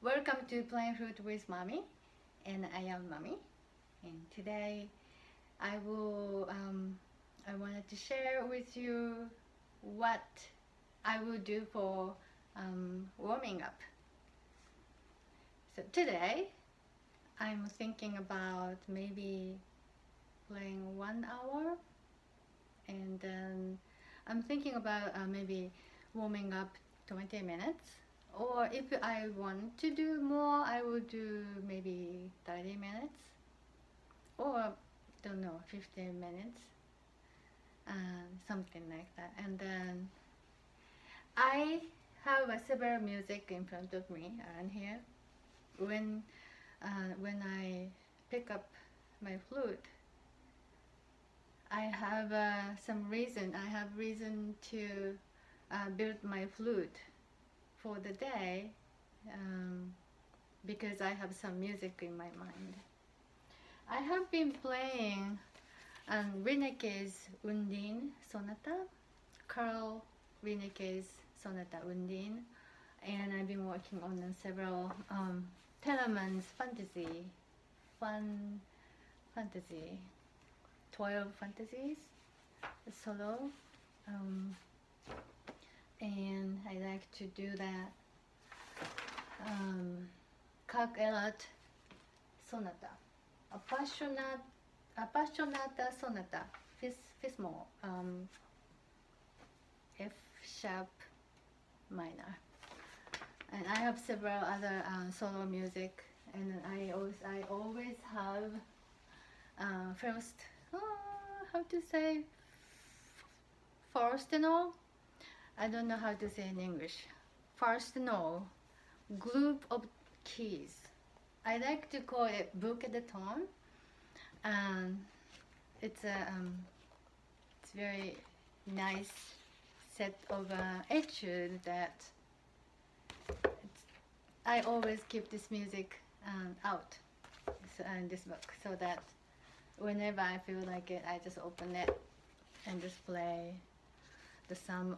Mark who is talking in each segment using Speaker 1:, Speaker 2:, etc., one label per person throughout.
Speaker 1: Welcome to Playing Flute with Mami, and I am Mami. And today I wanted to share with you what I will do for warming up. So today I'm thinking about maybe playing 1 hour, and then I'm thinking about maybe warming up 20 minutes, or if I want to do more, I will do maybe 30 minutes, or don't know, 15 minutes, something like that. And then I have several music in front of me around here. When I pick up my flute, I have some reason. I have reason to build my flute for the day, because I have some music in my mind. I have been playing Reinecke's Undine Sonata, Carl Reinecke's Sonata Undine, and I've been working on several Telemann's Fantasies, 12 Fantasies, solo, and I like to do that Carl Sonata, Appassionata Sonata, fifth mole, F sharp minor. And I have several other solo music, and I always have first, how to say, first no, I don't know how to say in English. First no, group of keys. I like to call it bouquet de ton, and it's very nice set of etude that I always keep this music out in this book, so that whenever I feel like it, I just open it and just play some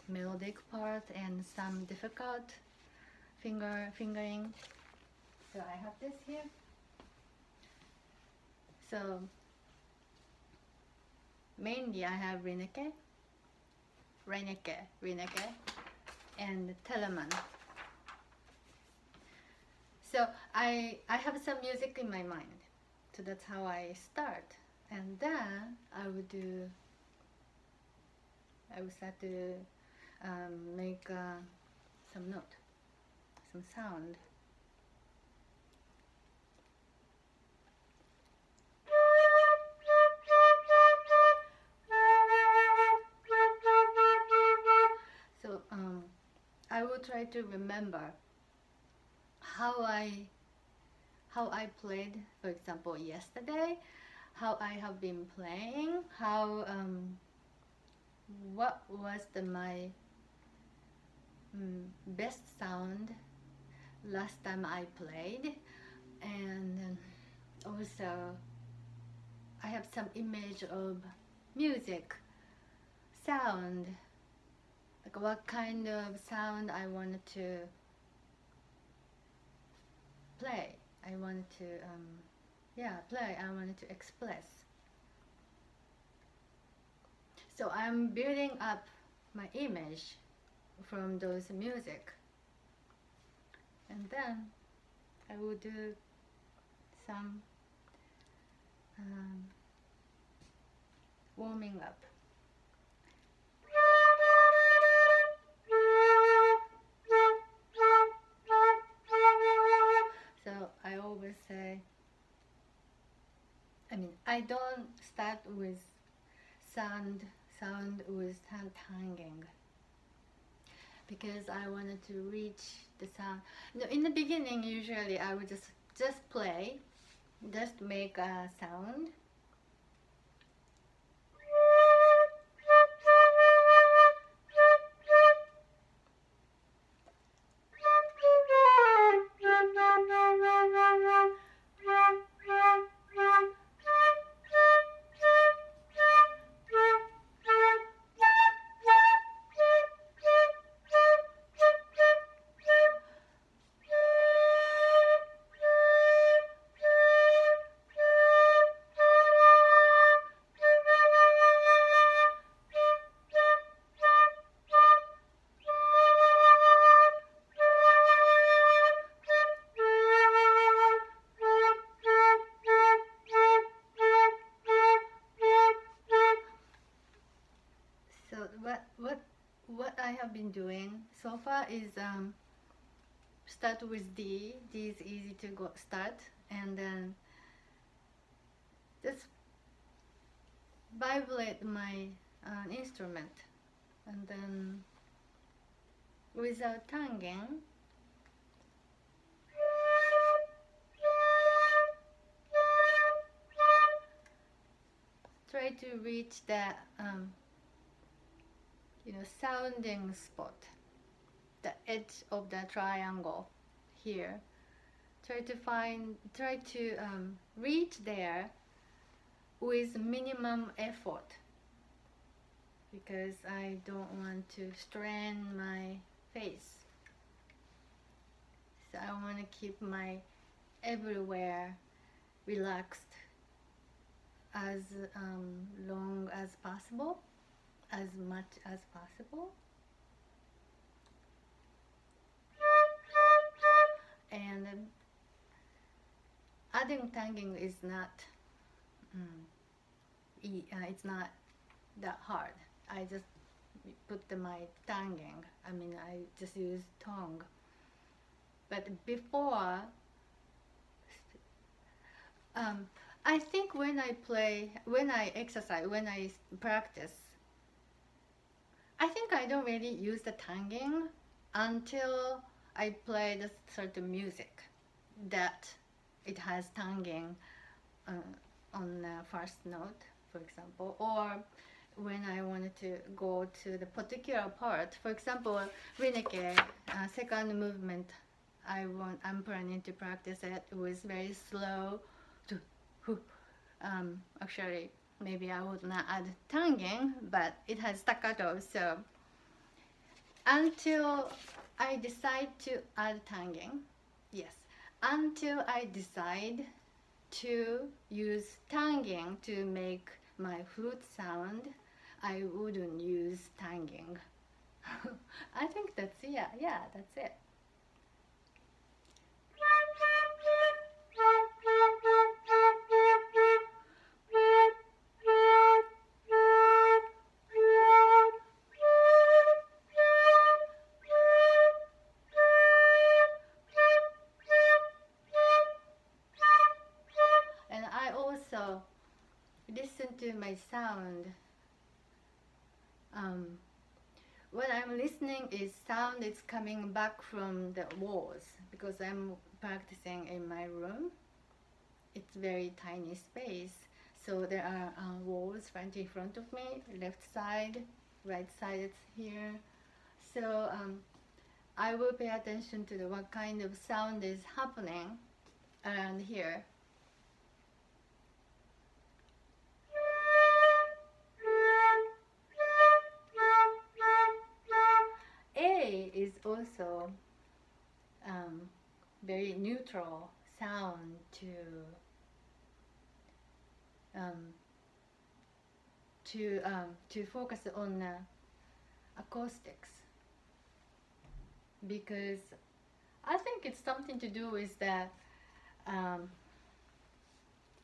Speaker 1: melodic part and some difficult fingering. So I have this here. So mainly I have Reinecke, and Telemann. So I have some music in my mind. So that's how I start, and then I will start to make some note, some sound. So I will try to remember how I played, for example, yesterday, how I have been playing, how what was my best sound last time I played, and also I have some image of music, sound, like what kind of sound I wanted to play. I wanted to I wanted to express. So I'm building up my image from those music, and then I will do some warming up. So I always say, I don't start with sound with hand hanging, because I wanted to reach the sound. No, in the beginning, usually I would just play, just make a sound. what I have been doing so far is start with D. D is easy to start, and then just vibrate my instrument, and then without tonguing, try to reach that sounding spot, the edge of the triangle here. Try to reach there with minimum effort, because I don't want to strain my face. So I want to keep my everywhere relaxed as long as possible, as much as possible. And adding tonguing is not it's not that hard. I just put my tonguing, I just use tongue. But before, I think when I exercise, when I practice, I think I don't really use the tonguing until I play the certain music that it has tonguing on the first note, for example, or when I wanted to go to the particular part. For example, Reinecke, second movement, I'm planning to practice it with very slow. Actually, maybe I would not add tonguing, but it has staccato. So until I decide to add tonguing, yes, until I decide to use tonguing to make my flute sound, I wouldn't use tonguing. I think that's that's it. And I also listen to my sound. What I'm listening is sound is coming back from the walls, because I'm practicing in my room. It's very tiny space, so there are walls right in front of me, left side, right side, it's here. So I will pay attention to what kind of sound is happening around here. A is also very neutral sound to focus on acoustics, because I think it's something to do with the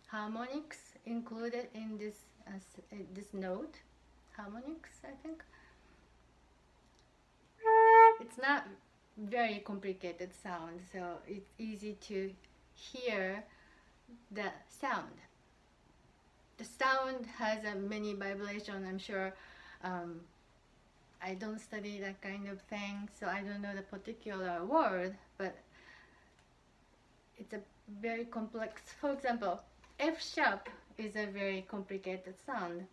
Speaker 1: harmonics included in this note. Harmonics, I think. It's not very complicated sound, so it's easy to hear the sound. The sound has many vibrations, I'm sure. I don't study that kind of thing, so I don't know the particular word, but it's a very complex. For example, F sharp is a very complicated sound.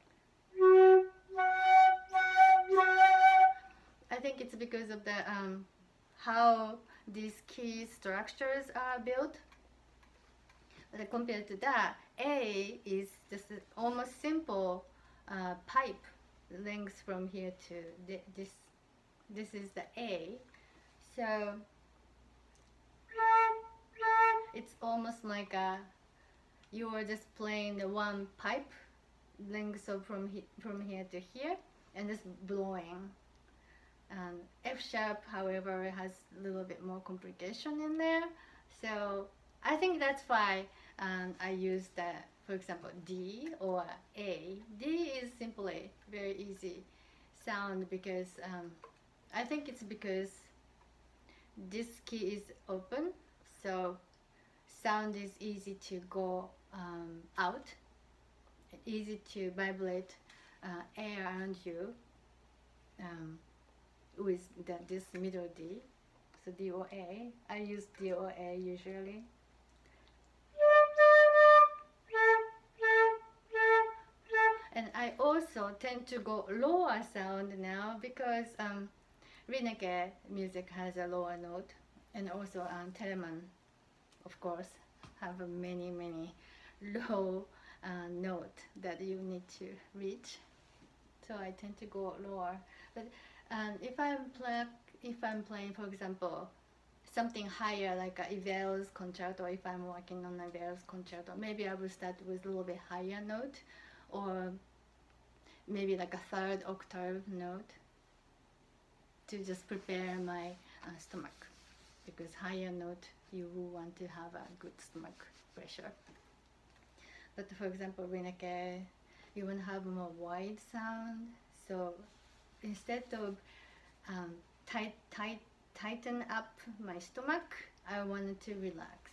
Speaker 1: I think it's because of the how these key structures are built. But compared to that, A is just an almost simple pipe length from here to this. This is the A. So it's almost like you are just playing the one pipe length, so from here to here, and just blowing. F sharp, however, has a little bit more complication in there. So I think that's why I use the, for example, D or A. D is simply very easy. sound because I think it's because this key is open, so sound is easy to go out, easy to vibrate air around you with this middle D. So D or A. I use D or A usually. And I also tend to go lower sound now because Reinecke music has a lower note, and also Telemann, of course, have many low note that you need to reach. So I tend to go lower. But if I'm playing, for example, something higher like a Ivel's concerto, if I'm working on a Ivel's concerto, maybe I will start with a little bit higher note, or maybe like a third octave note to just prepare my stomach, because higher note you will want to have a good stomach pressure. But for example, Reinecke, you want to have more wide sound, so instead of tighten up my stomach, I wanted to relax.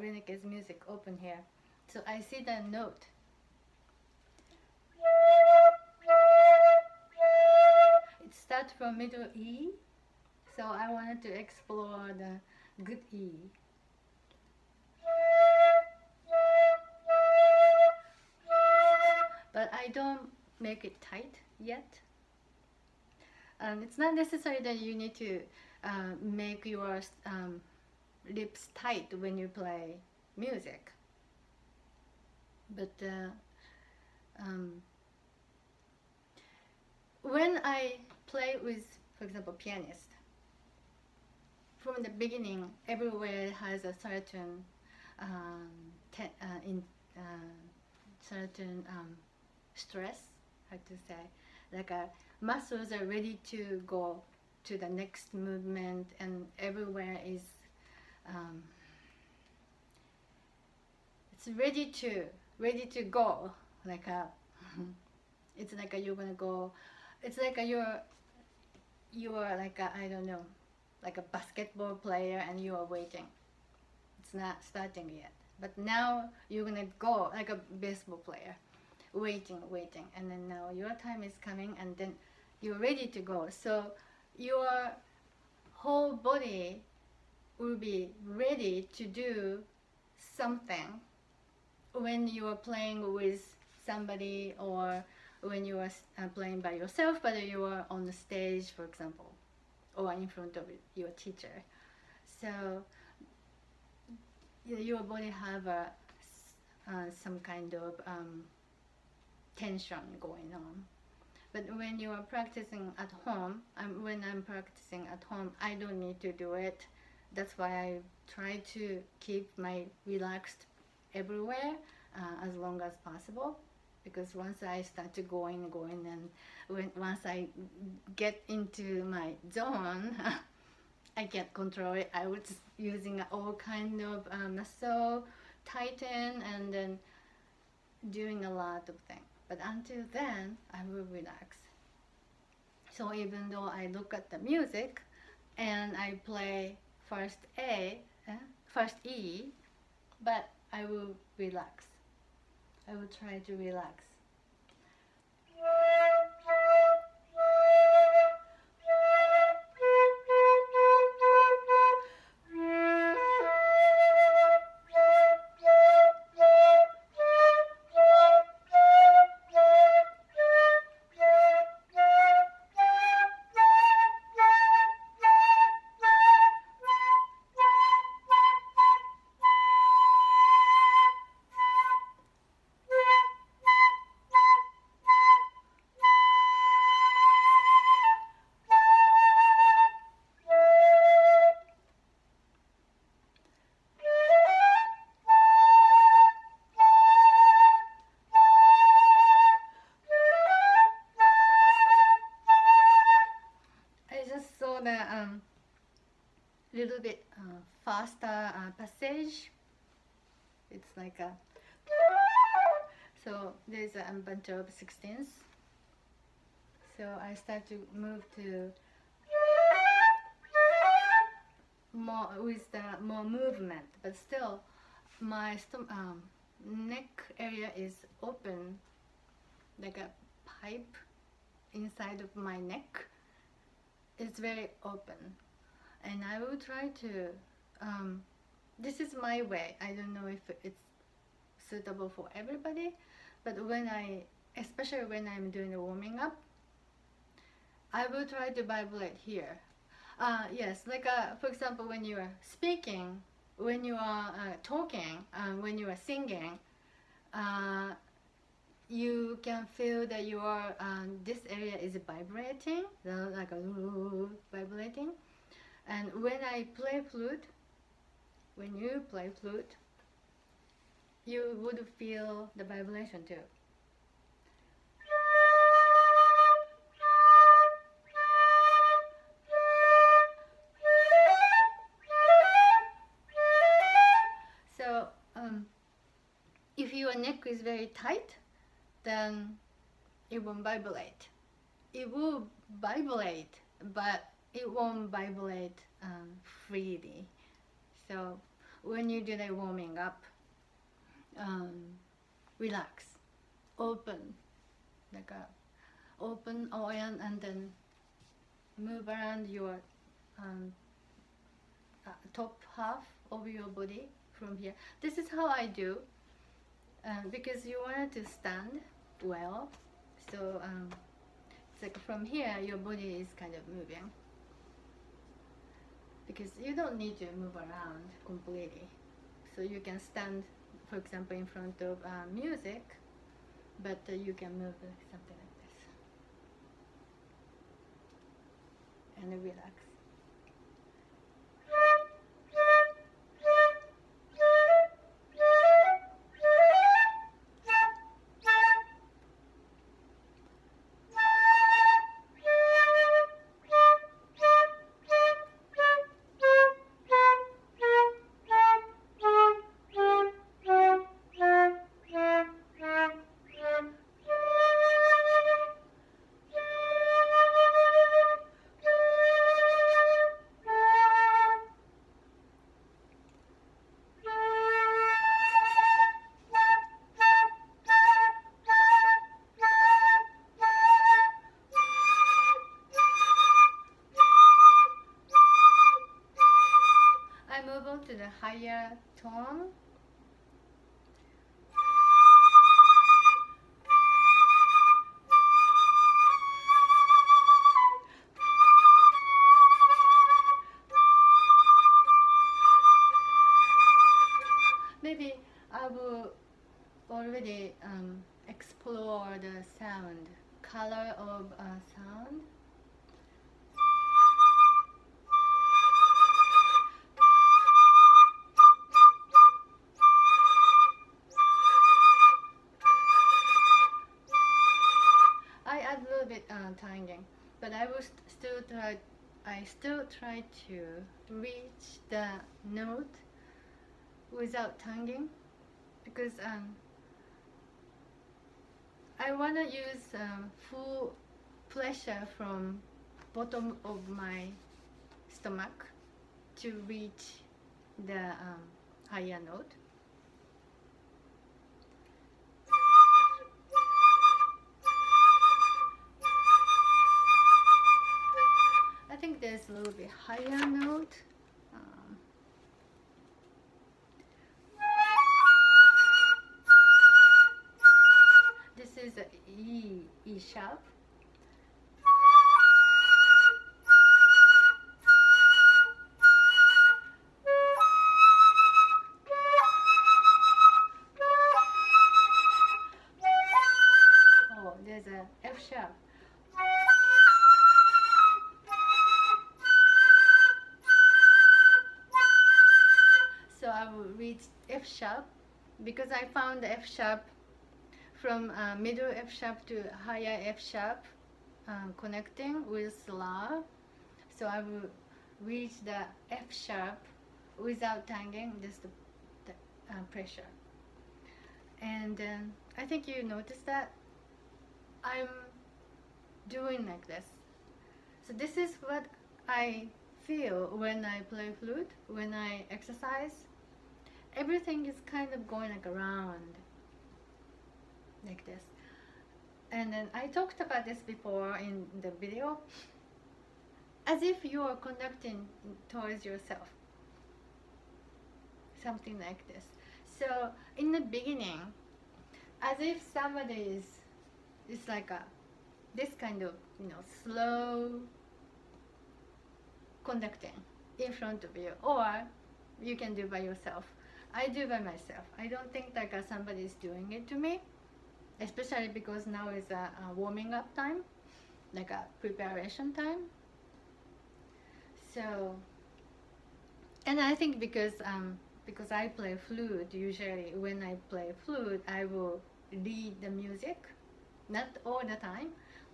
Speaker 1: Reinecke's music open here, so I see the note. It starts from middle E, so I wanted to explore the good E. But I don't make it tight yet. It's not necessary that you need to make your lips tight when you play music, but when I play with, for example, pianist, from the beginning everywhere has a certain certain stress, how to say, like muscles are ready to go to the next movement, and everywhere is it's ready to go, like it's like you're gonna go, it's like you're like I don't know, like a basketball player and you are waiting, it's not starting yet, but now you're gonna go like a baseball player, waiting, and then now your time is coming, and then you're ready to go. So your whole body will be ready to do something when you are playing with somebody, or when you are playing by yourself, but you are on the stage, for example, or in front of your teacher. So your body have some kind of tension going on. But when you are practicing at home, when I'm practicing at home, I don't need to do it. That's why I try to keep my relaxed everywhere as long as possible, because once I start to going, and once I get into my zone, I can't control it. I was using all kind of muscle tighten, and then doing a lot of things. But until then, I will relax. So even though I look at the music and I play first first E, but I will relax. I will try to relax. bit faster passage. It's like a, so there's a bunch of 16ths. So I start to move to more with the more movement, but still my neck area is open, like a pipe inside of my neck. It's very open, and I will try to this is my way. I don't know if it's suitable for everybody, but especially when I'm doing the warming up, I will try to vibrate here. Yes, like for example, when you are speaking, when you are talking, when you are singing, you can feel that your this area is vibrating, like a vibrating. And when I play flute, when you play flute, you would feel the vibration too. So if your neck is very tight, then it won't vibrate. It will vibrate, but it won't vibrate freely. So when you do the warming up, relax, open, like a open and then move around your top half of your body from here. This is how I do, because you want to stand well. So it's like from here your body is kind of moving, because you don't need to move around completely. So you can stand, for example, in front of music, but you can move something like this and relax. To the higher tone. Maybe I will already explore the sound, color of sound. Tonguing, but I will still try to reach the note without tonguing, because I want to use full pressure from bottom of my stomach to reach the higher note. I think there's a little bit higher note. This is a E sharp. Oh, there's a F sharp. So I will reach F sharp, because I found the F sharp from middle F sharp to higher F sharp connecting with La. So I will reach the F sharp without tangling, just the pressure. And I think you noticed that I'm doing like this. So this is what I feel when I play flute, when I exercise. Everything is kind of going like around like this. And then I talked about this before in the video, as if you are conducting towards yourself, something like this. So in the beginning, as if somebody is like this kind of, you know, slow conducting in front of you, or you can do by yourself. I do by myself. I don't think like somebody is doing it to me, especially because now is a warming up time, like a preparation time. So, and I think because I play flute, usually when I play flute, I will lead the music, not all the time,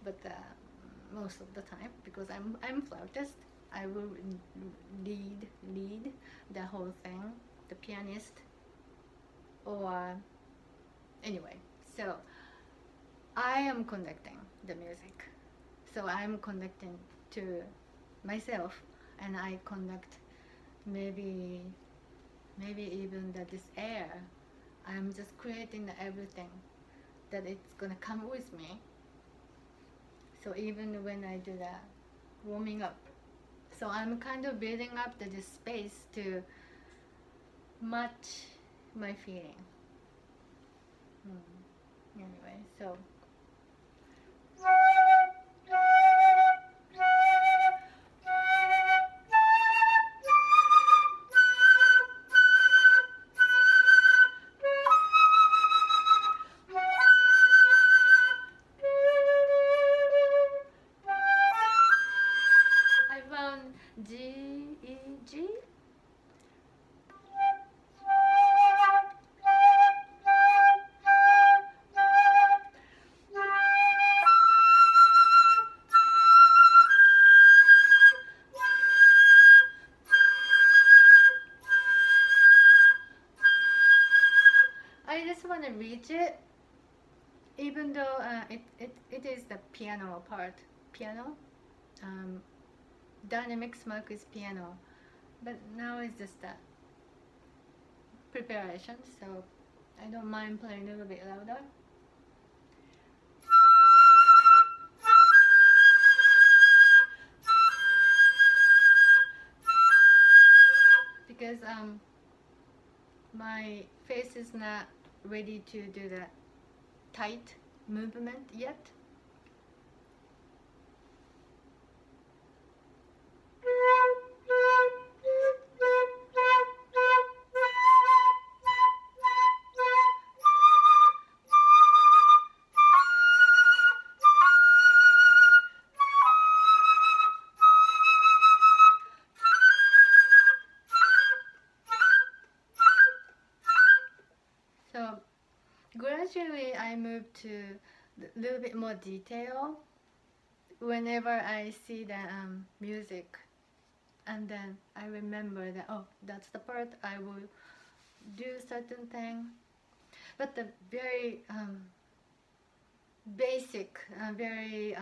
Speaker 1: but most of the time, because I'm flautist. I will lead the whole thing, the pianist, or anyway. So I am conducting the music. So I'm conducting to myself, and I conduct maybe even this air. I'm just creating everything that it's gonna come with me. So even when I do the warming up, so I'm kind of building up this space to match my feeling. Anyway, so I found G, E, G. I just want to reach it, even though it is the piano part. Piano, dynamics mark is piano, but now it's just the preparation, so I don't mind playing a little bit louder. Because my face is not ready to do the tight movement yet. So gradually I moved to a little bit more detail whenever I see the music, and then I remember that, oh, that's the part I will do certain thing. But the very basic, very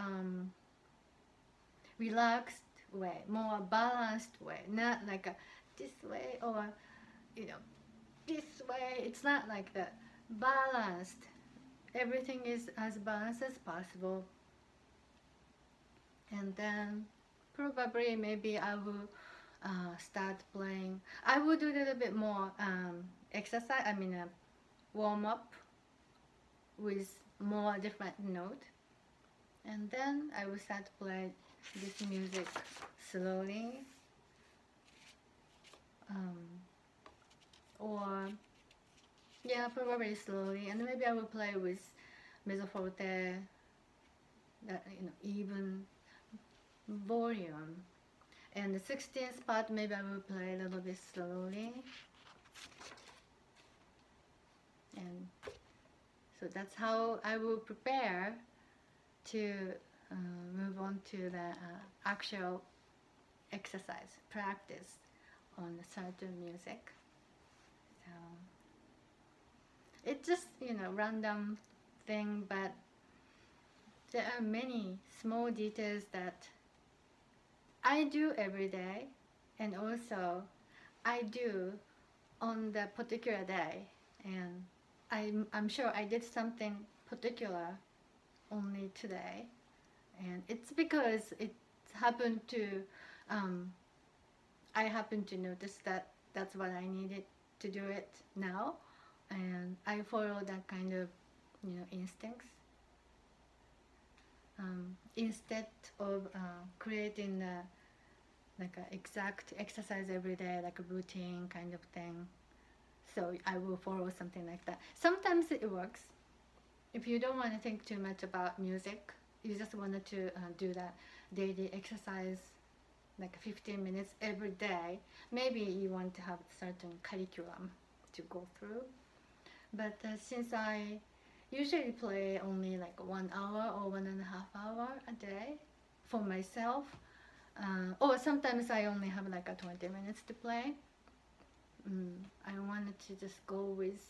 Speaker 1: relaxed way, more balanced way, not like this way or, you know, this way. It's not like that. Balanced. Everything is as balanced as possible. And then probably maybe I will start playing. I will do a little bit more exercise, I mean warm up with more different note, and then I will start to play this music slowly, or yeah, probably slowly, and maybe I will play with mezzo forte, that, you know, even volume, and the 16th part maybe I will play a little bit slowly. And so that's how I will prepare to move on to the actual exercise, practice on a certain music. So it's just, random thing, but there are many small details that I do every day, and also I do on the particular day, and I'm sure I did something particular only today, and it's because it happened to I happened to notice that that's what I needed to do it now, and I follow that kind of instincts instead of creating like an exact exercise every day, like a routine kind of thing. So I will follow something like that. Sometimes it works. If you don't want to think too much about music, you just wanted to do that daily exercise, like 15 minutes every day, maybe you want to have a certain curriculum to go through. But since I usually play only like 1 hour or 1.5 hours a day for myself, or sometimes I only have like a 20 minutes to play. I wanted to just go with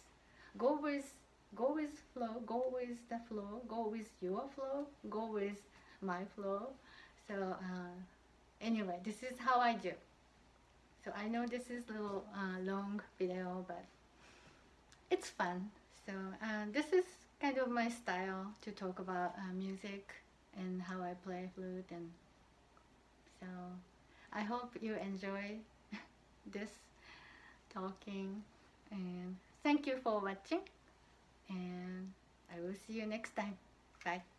Speaker 1: flow, go with the flow, go with your flow, go with my flow. So anyway, this is how I do. So I know this is a little long video, but it's fun. So this is kind of my style to talk about music and how I play flute, and so I hope you enjoy this talking, and thank you for watching, and I will see you next time. Bye.